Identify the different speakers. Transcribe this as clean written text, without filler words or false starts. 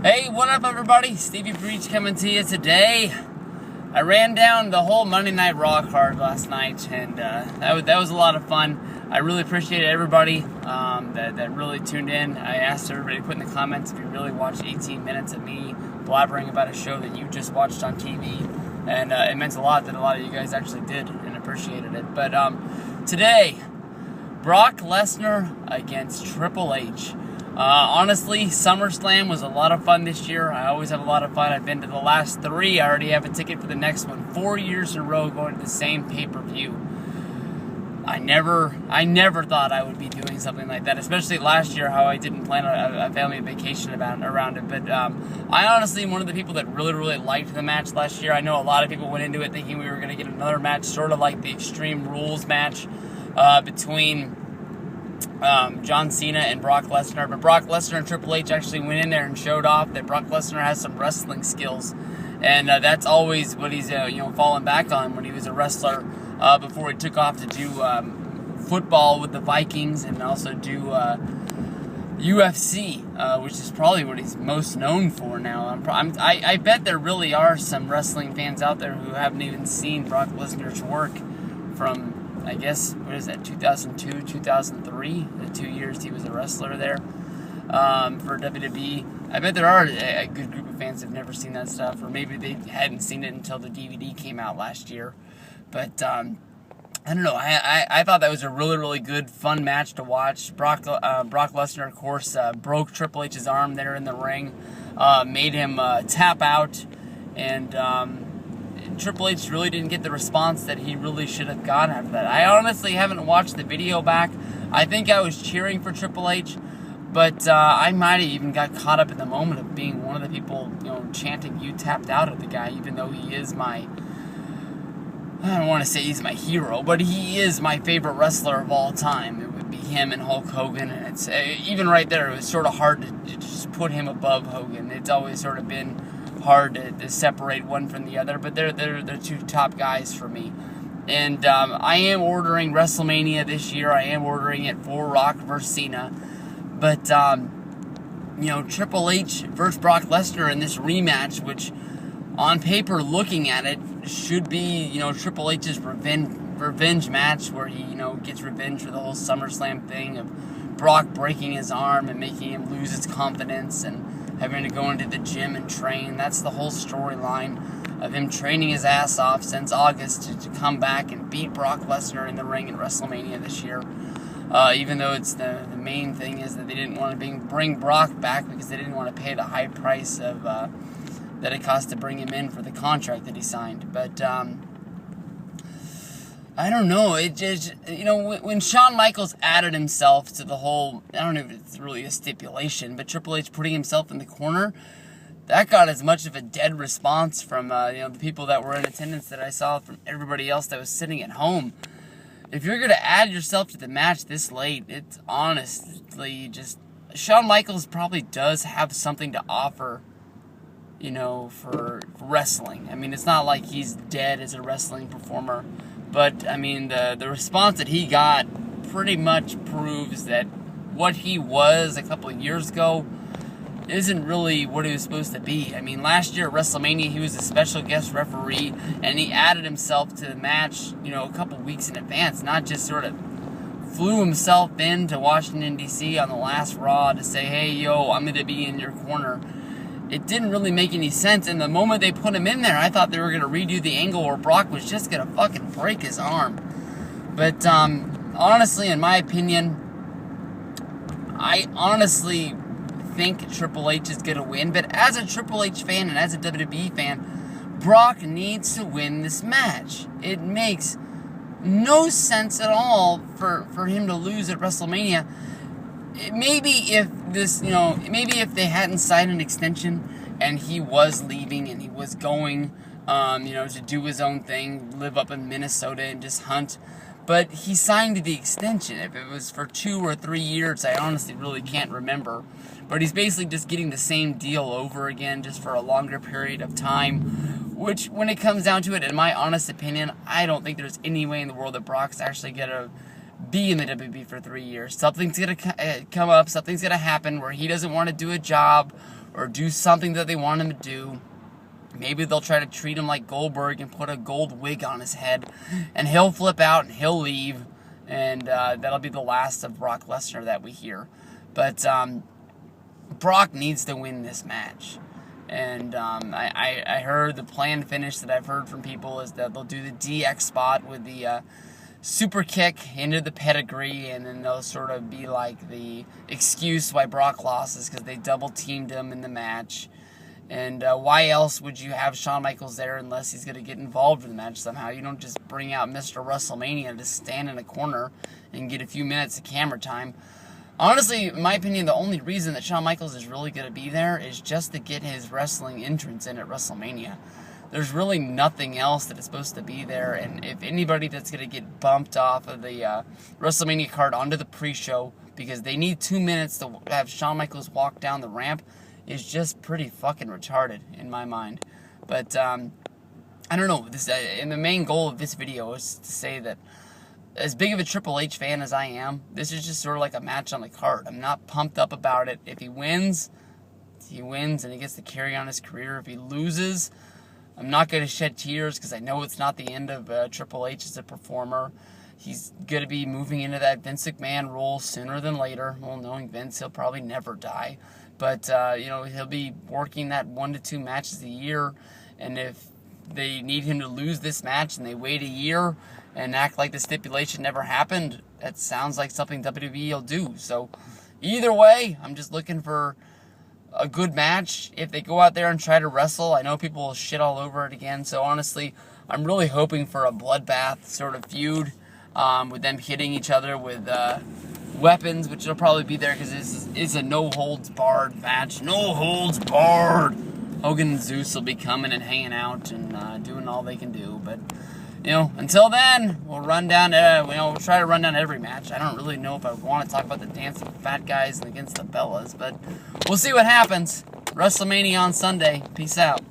Speaker 1: Hey, what up, everybody? Stevie Breach coming to you today. I ran down the whole Monday Night Raw card last night, and that was a lot of fun. I really appreciate everybody that really tuned in. I asked everybody to put in the comments if you really watched 18 minutes of me blabbering about a show that you just watched on TV, and it meant a lot that a lot of you guys actually did and appreciated it. But today, Brock Lesnar against Triple H. Honestly, SummerSlam was a lot of fun this year. I always have a lot of fun. I've been to the last 3. I already have a ticket for the next one. 4 years in a row going to the same pay-per-view. I never thought I would be doing something like that, especially last year, how I didn't plan a family vacation around it. But I honestly am one of the people that really liked the match last year. I know a lot of people went into it thinking we were going to get another match, sort of like the Extreme Rules match between John Cena and Brock Lesnar, but Brock Lesnar and Triple H actually went in there and showed off that Brock Lesnar has some wrestling skills, and that's always what he's fallen back on when he was a wrestler before he took off to do football with the Vikings and also do UFC, which is probably what he's most known for now. I bet there really are some wrestling fans out there who haven't even seen Brock Lesnar's work from, I guess, 2002, 2003, the 2 years he was a wrestler there for WWE. I bet there are a good group of fans that have never seen that stuff, or maybe they hadn't seen it until the DVD came out last year. But I don't know. I thought that was a really good, fun match to watch. Brock Lesnar, of course, broke Triple H's arm there in the ring, made him tap out, and Triple H really didn't get the response that he really should have gotten after that. I honestly haven't watched the video back. I think I was cheering for Triple H, but I might have even got caught up in the moment of being one of the people, chanting "You tapped out" at the guy, even though he is I don't want to say he's my hero, but he is my favorite wrestler of all time. It would be him and Hulk Hogan, and it's even right there, it was sort of hard to just put him above Hogan. It's always sort of been hard to separate one from the other, but they're two top guys for me. And I am ordering Wrestlemania this year. I am ordering it for Rock versus Cena. But Triple H versus Brock Lesnar in this rematch, which on paper, looking at it, should be Triple H's revenge match, where he gets revenge for the whole SummerSlam thing of Brock breaking his arm and making him lose his confidence and having to go into the gym and train. That's the whole storyline of him training his ass off since August to come back and beat Brock Lesnar in the ring in WrestleMania this year. Even though it's the main thing is that they didn't want to bring Brock back because they didn't want to pay the high price of that it cost to bring him in for the contract that he signed. But I don't know. It just, when Shawn Michaels added himself to the whole, I don't know if it's really a stipulation, but Triple H putting himself in the corner, that got as much of a dead response from the people that were in attendance that I saw from everybody else that was sitting at home. If you're going to add yourself to the match this late, it's honestly just, Shawn Michaels probably does have something to offer, for wrestling. I mean, it's not like he's dead as a wrestling performer. But, I mean, the response that he got pretty much proves that what he was a couple of years ago isn't really what he was supposed to be. I mean, last year at WrestleMania, he was a special guest referee, and he added himself to the match, a couple weeks in advance, not just sort of flew himself into Washington, D.C. on the last Raw to say, hey, yo, I'm going to be in your corner. It didn't really make any sense, and the moment they put him in there, I thought they were going to redo the angle where Brock was just going to fucking break his arm. But, honestly, in my opinion, I honestly think Triple H is going to win, but as a Triple H fan and as a WWE fan, Brock needs to win this match. It makes no sense at all for him to lose at WrestleMania. Maybe if they hadn't signed an extension and he was leaving and he was going, to do his own thing, live up in Minnesota and just hunt. But he signed the extension. If it was for 2 or 3 years, I honestly really can't remember. But he's basically just getting the same deal over again, just for a longer period of time. Which, when it comes down to it, in my honest opinion, I don't think there's any way in the world that Brock's actually going to be in the WWE for 3 years. Something's going to come up, something's going to happen where he doesn't want to do a job, or do something that they want him to do. Maybe they'll try to treat him like Goldberg and put a gold wig on his head, and he'll flip out and he'll leave, and that'll be the last of Brock Lesnar that we hear. But Brock needs to win this match. And I heard the planned finish that I've heard from people is that they'll do the DX spot with the super kick into the pedigree, and then they'll sort of be like the excuse why Brock lost is because they double teamed him in the match. And why else would you have Shawn Michaels there unless he's going to get involved in the match somehow? You don't just bring out Mr. Wrestlemania to stand in a corner and get a few minutes of camera time. Honestly, in my opinion, the only reason that Shawn Michaels is really going to be there is just to get his wrestling entrance in at WrestleMania. There's really nothing else that is supposed to be there, and if anybody that's going to get bumped off of the WrestleMania card onto the pre-show because they need 2 minutes to have Shawn Michaels walk down the ramp is just pretty fucking retarded in my mind. But I don't know. And the main goal of this video is to say that as big of a Triple H fan as I am, this is just sort of like a match on the card. I'm not pumped up about it. If he wins and he gets to carry on his career. If he loses, I'm not going to shed tears because I know it's not the end of Triple H as a performer. He's going to be moving into that Vince McMahon role sooner than later. Well, knowing Vince, he'll probably never die. But, he'll be working that 1 to 2 matches a year. And if they need him to lose this match and they wait a year and act like the stipulation never happened, that sounds like something WWE will do. So, either way, I'm just looking for a good match. If they go out there and try to wrestle, I know people will shit all over it again. So, honestly, I'm really hoping for a bloodbath sort of feud with them hitting each other with weapons, which will probably be there because this is a no-holds-barred match. No holds barred! Hogan and Zeus will be coming and hanging out and doing all they can do. But, until then, we'll run down, we'll try to run down every match. I don't really know if I want to talk about the dancing fat guys against the Bellas, but we'll see what happens. WrestleMania on Sunday. Peace out.